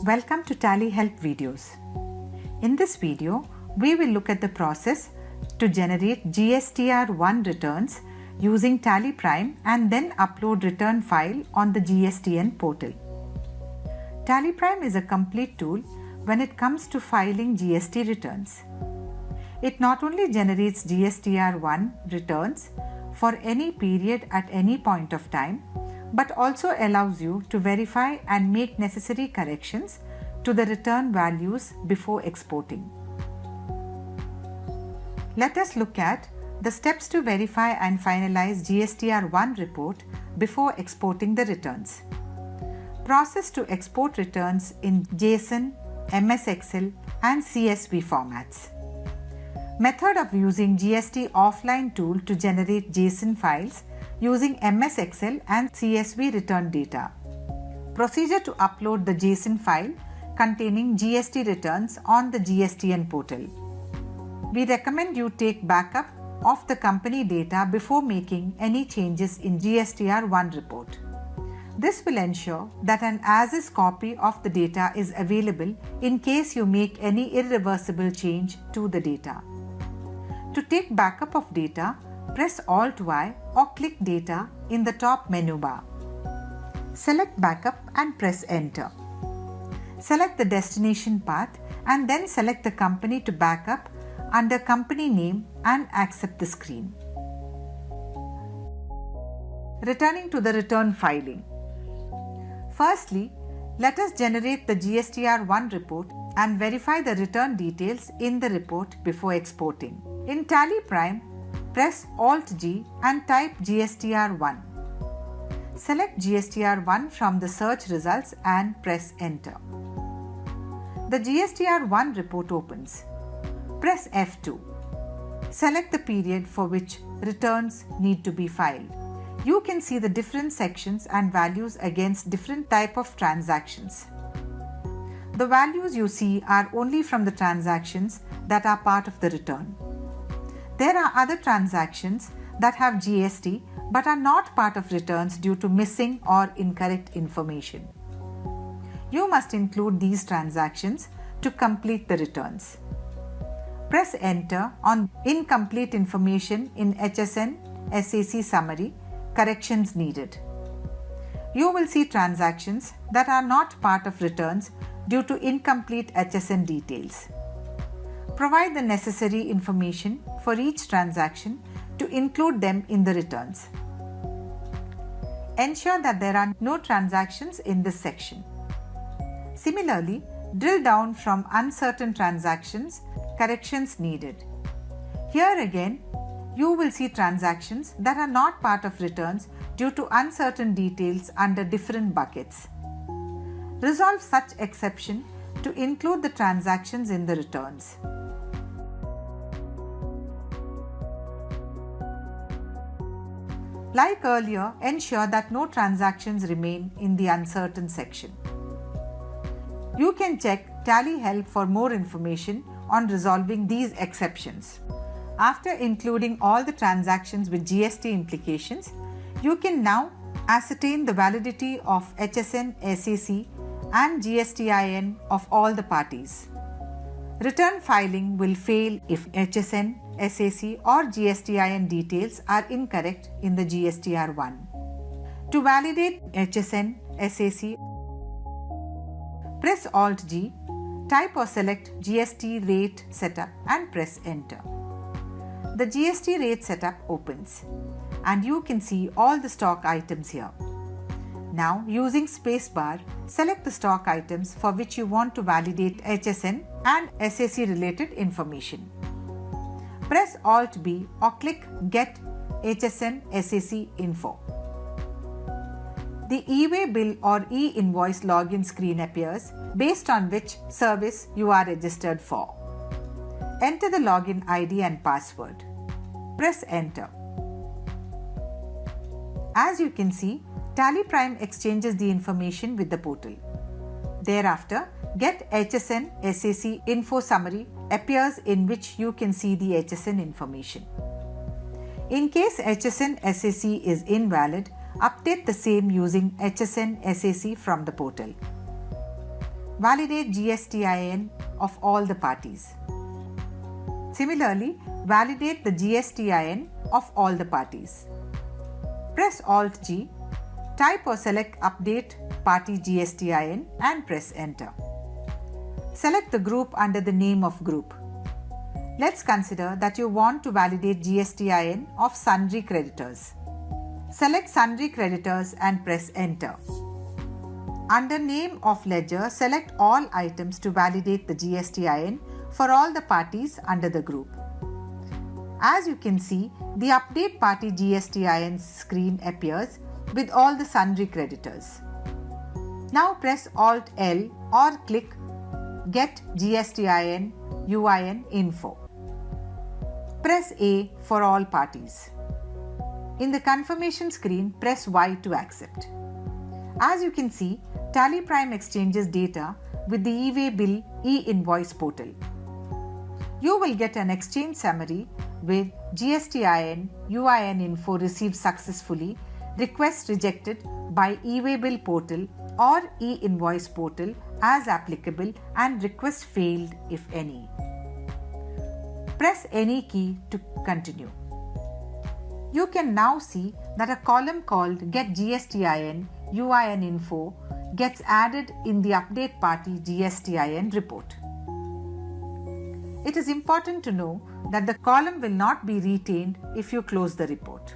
Welcome to TallyHelp videos. In this video, we will look at the process to generate GSTR1 returns using TallyPrime and then upload return file on the GSTN portal. TallyPrime is a complete tool when it comes to filing GST returns. It not only generates GSTR1 returns for any period at any point of time, but also allows you to verify and make necessary corrections to the return values before exporting. Let us look at the steps to verify and finalize GSTR1 report before exporting the returns. Process to export returns in JSON, MS Excel and CSV formats. Method of using GST offline tool to generate JSON files using MS Excel and CSV return data. Procedure to upload the JSON file containing GST returns on the GSTN portal. We recommend you take backup of the company data before making any changes in GSTR1 report. This will ensure that an as-is copy of the data is available in case you make any irreversible change to the data. To take backup of data, press Alt-Y or click Data in the top menu bar. Select Backup and press Enter. Select the destination path and then select the company to backup under Company Name and accept the screen. Returning to the return filing. Firstly, let us generate the GSTR1 report and verify the return details in the report before exporting. In TallyPrime, press Alt-G and type GSTR1. Select GSTR1 from the search results and press Enter. The GSTR1 report opens. Press F2. Select the period for which returns need to be filed. You can see the different sections and values against different type of transactions. The values you see are only from the transactions that are part of the return. There are other transactions that have GST but are not part of returns due to missing or incorrect information. You must include these transactions to complete the returns. Press Enter on Incomplete Information in HSN SAC Summary, Corrections Needed. You will see transactions that are not part of returns due to incomplete HSN details. Provide the necessary information for each transaction to include them in the returns. Ensure that there are no transactions in this section. Similarly, drill down from Uncertain Transactions, Corrections Needed. Here again, you will see transactions that are not part of returns due to uncertain details under different buckets. Resolve such exception to include the transactions in the returns. Like earlier, ensure that no transactions remain in the uncertain section. You can check TallyHelp for more information on resolving these exceptions. After including all the transactions with GST implications, you can now ascertain the validity of HSN SAC and GSTIN of all the parties. Return filing will fail if HSN, SAC or GSTIN details are incorrect in the GSTR1. To validate HSN, SAC, press Alt-G, type or select GST rate setup and press Enter. The GST rate setup opens and you can see all the stock items here. Now, using spacebar, select the stock items for which you want to validate HSN and SAC related information. Press Alt-B or click Get HSN SAC Info. The e-way bill or e-invoice login screen appears based on which service you are registered for. Enter the login ID and password. Press Enter. As you can see, TallyPrime exchanges the information with the portal. Thereafter, Get HSN SAC Info Summary appears in which you can see the HSN information. In case HSN SAC is invalid, update the same using HSN SAC from the portal. validate GSTIN of all the parties. Similarly, validate the GSTIN of all the parties. Press Alt-G, type or select Update Party GSTIN and press Enter. Select the group under the name of group. Let's consider that you want to validate GSTIN of sundry creditors. Select Sundry Creditors and press Enter. Under Name of Ledger, select all items to validate the GSTIN for all the parties under the group. As you can see, the Update Party GSTIN screen appears with all the sundry creditors. Now press Alt-L or click Get GSTIN UIN Info. Press A for all parties. In the confirmation screen, press Y to accept. As you can see, TallyPrime exchanges data with the e-way bill e-invoice portal. You will get an exchange summary with GSTIN UIN info received successfully, request rejected by e-way bill portal or e-invoice portal as applicable, and request failed if any. Press any key to continue. You can now see that a column called Get GSTIN UIN Info gets added in the Update Party GSTIN report. It is important to know that the column will not be retained if you close the report.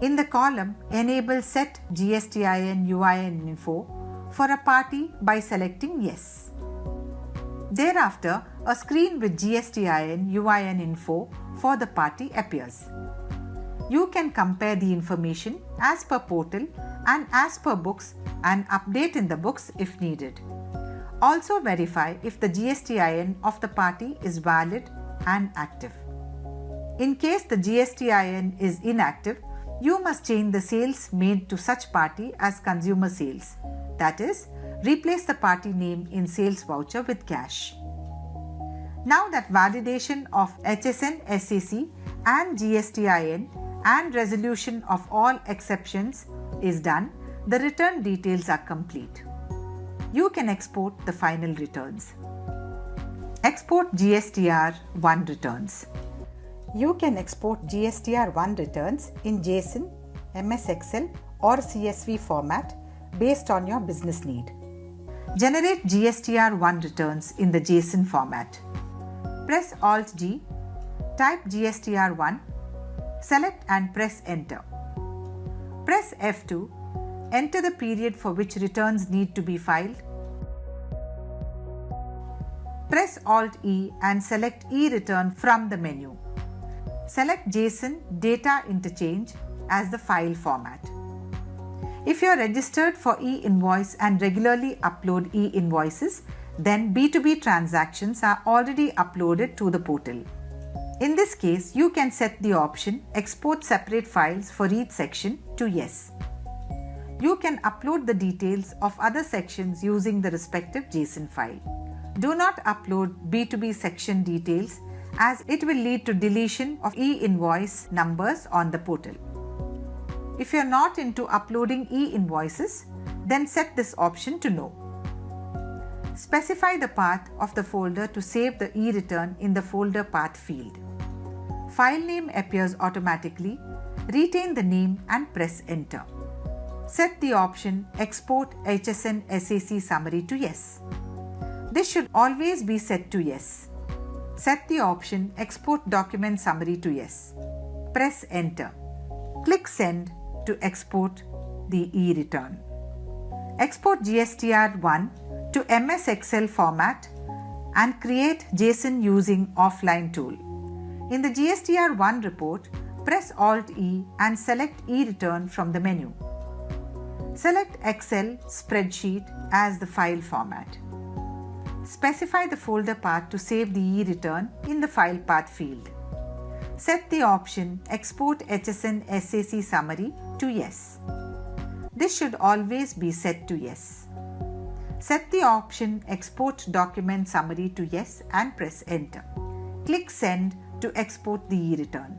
In the column, enable Set GSTIN UIN Info for a party by selecting Yes. Thereafter, a screen with GSTIN UIN Info for the party appears. You can compare the information as per portal and as per books and update in the books if needed. Also verify if the GSTIN of the party is valid and active. In case the GSTIN is inactive, you must change the sales made to such party as consumer sales. That is, replace the party name in sales voucher with cash. Now that validation of HSN SAC and GSTIN and resolution of all exceptions is done, the return details are complete. You can export the final returns. Export GSTR 1 returns. You can export GSTR 1 returns in JSON, MS Excel or CSV format based on your business need. Generate GSTR 1 returns in the JSON format. Press Alt-G, type GSTR 1, select and press Enter. Press F2, enter the period for which returns need to be filed. Press Alt-E and select E-Return from the menu. Select JSON Data Interchange as the file format. If you are registered for e-invoice and regularly upload e-invoices, then B2B transactions are already uploaded to the portal. In this case, you can set the option Export separate files for each section to Yes. You can upload the details of other sections using the respective JSON file. Do not upload B2B section details as it will lead to deletion of e-invoice numbers on the portal. If you are not into uploading e-invoices, then set this option to No. Specify the path of the folder to save the e-return in the folder path field. File name appears automatically. Retain the name and press Enter. Set the option Export HSN SAC Summary to Yes. This should always be set to Yes. Set the option Export Document Summary to Yes. Press Enter. Click Send to export the e-return. Export GSTR 1 to MS Excel format and create JSON using Offline tool. In the GSTR 1 report, press Alt-E and select E-Return from the menu. Select Excel Spreadsheet as the file format. Specify the folder path to save the e-return in the file path field. Set the option Export HSN SAC Summary to Yes. This should always be set to Yes. Set the option Export Document Summary to Yes and press Enter. Click Send to export the e-return.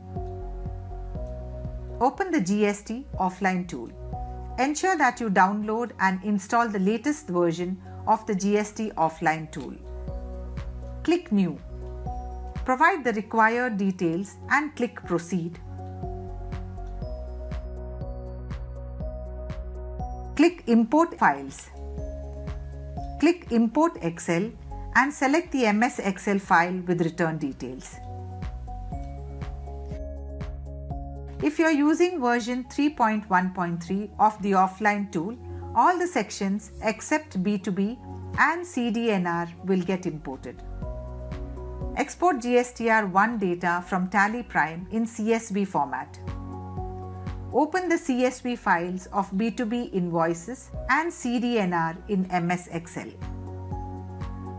Open the GST Offline tool. Ensure that you download and install the latest version of the GST offline tool. Click New. Provide the required details and click Proceed. Click Import Files. Click Import Excel and select the MS Excel file with return details. If you are using version 3.1.3 of the offline tool, all the sections except B2B and CDNR will get imported. Export GSTR1 data from TallyPrime in CSV format. Open the CSV files of B2B invoices and CDNR in MS Excel.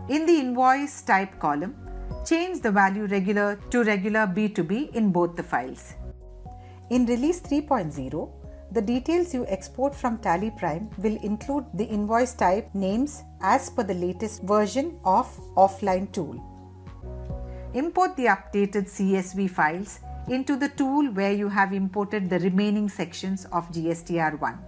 In the invoice type column, change the value regular to regular B2B in both the files. In Release 3.0, the details you export from TallyPrime will include the invoice type names as per the latest version of offline tool. Import the updated CSV files into the tool where you have imported the remaining sections of GSTR1.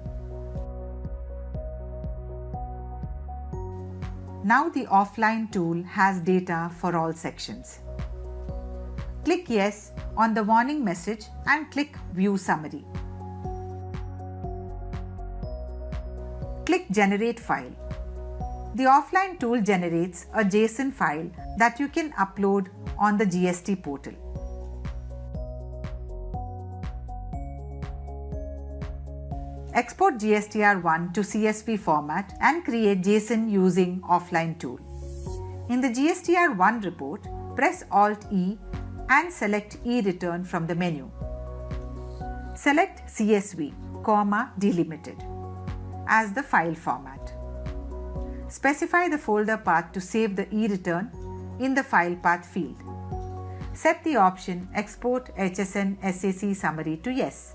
Now the offline tool has data for all sections. Click Yes on the warning message and click View Summary. Click Generate File. The offline tool generates a JSON file that you can upload on the GST portal. Export GSTR1 to CSV format and create JSON using offline tool. In the GSTR1 report, press Alt-E and select E-Return from the menu. Select CSV, delimited as the file format. Specify the folder path to save the E-Return in the file path field. Set the option Export HSN SAC Summary to Yes.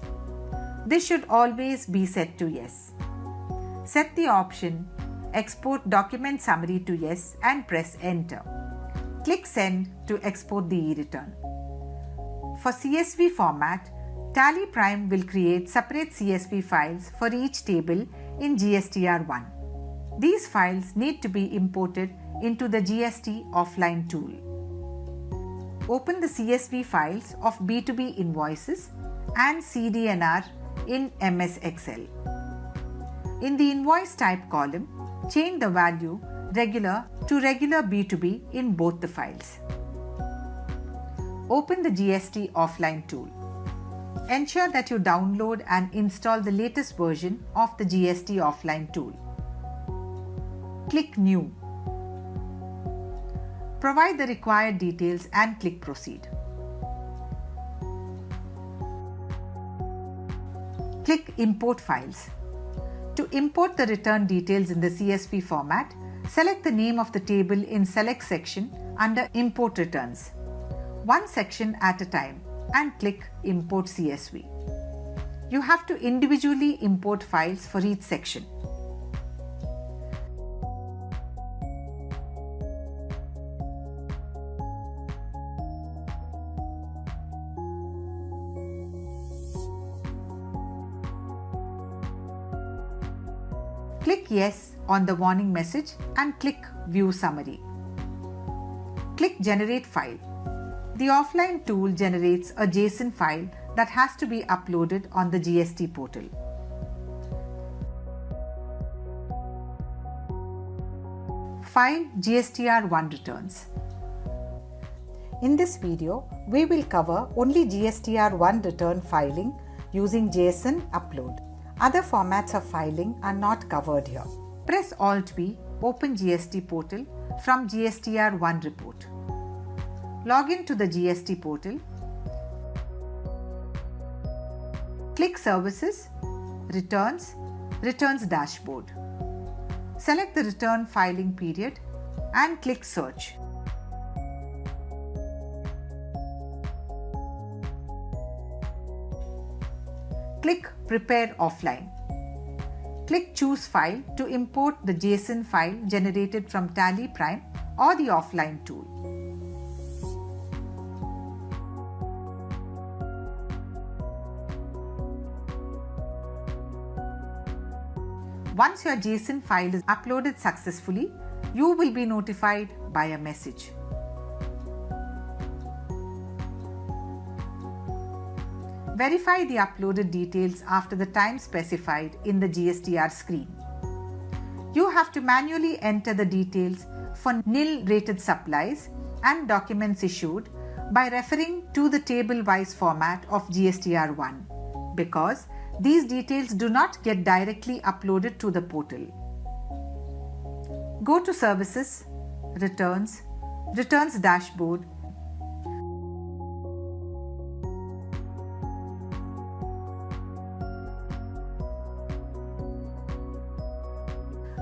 This should always be set to Yes. Set the option Export Document Summary to Yes and press Enter. Click Send to export the E-Return. For CSV format, TallyPrime will create separate CSV files for each table in GSTR1. These files need to be imported into the GST offline tool. Open the CSV files of B2B invoices and CDNR in MS Excel. In the invoice type column, change the value regular to regular B2B in both the files. Open the GST offline tool. Ensure that you download and install the latest version of the GST offline tool. Click New. Provide the required details and click Proceed. Click Import Files. To import the return details in the CSV format, select the name of the table in Select section under Import Returns, one section at a time, and click Import CSV. You have to individually import files for each section. Click Yes on the warning message and click View Summary. Click Generate File. The offline tool generates a JSON file that has to be uploaded on the GST portal. File GSTR1 returns. In this video, we will cover only GSTR1 return filing using JSON upload. Other formats of filing are not covered here. Press Alt-B, open GST portal from GSTR1 report. Log in to the GST portal. Click Services, Returns, Returns Dashboard. Select the return filing period and click Search. Click Prepare Offline. Click Choose File to import the JSON file generated from TallyPrime or the offline tool. Once your JSON file is uploaded successfully, you will be notified by a message. Verify the uploaded details after the time specified in the GSTR screen. You have to manually enter the details for nil rated supplies and documents issued by referring to the table-wise format of GSTR1 because these details do not get directly uploaded to the portal. Go to Services, Returns, Returns Dashboard.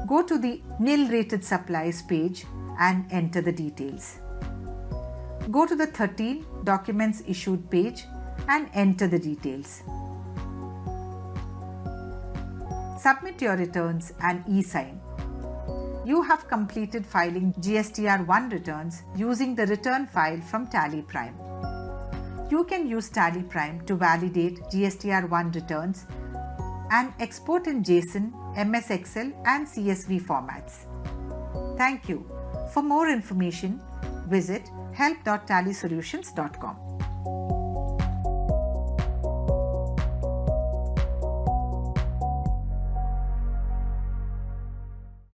Go to the Nil Rated Supplies page and enter the details. Go to the 13 Documents Issued page and enter the details. Submit your returns and e-sign. You have completed filing GSTR1 returns using the return file from TallyPrime. You can use TallyPrime to validate GSTR1 returns and export in JSON, MS Excel and CSV formats. Thank you. For more information, visit help.tallysolutions.com.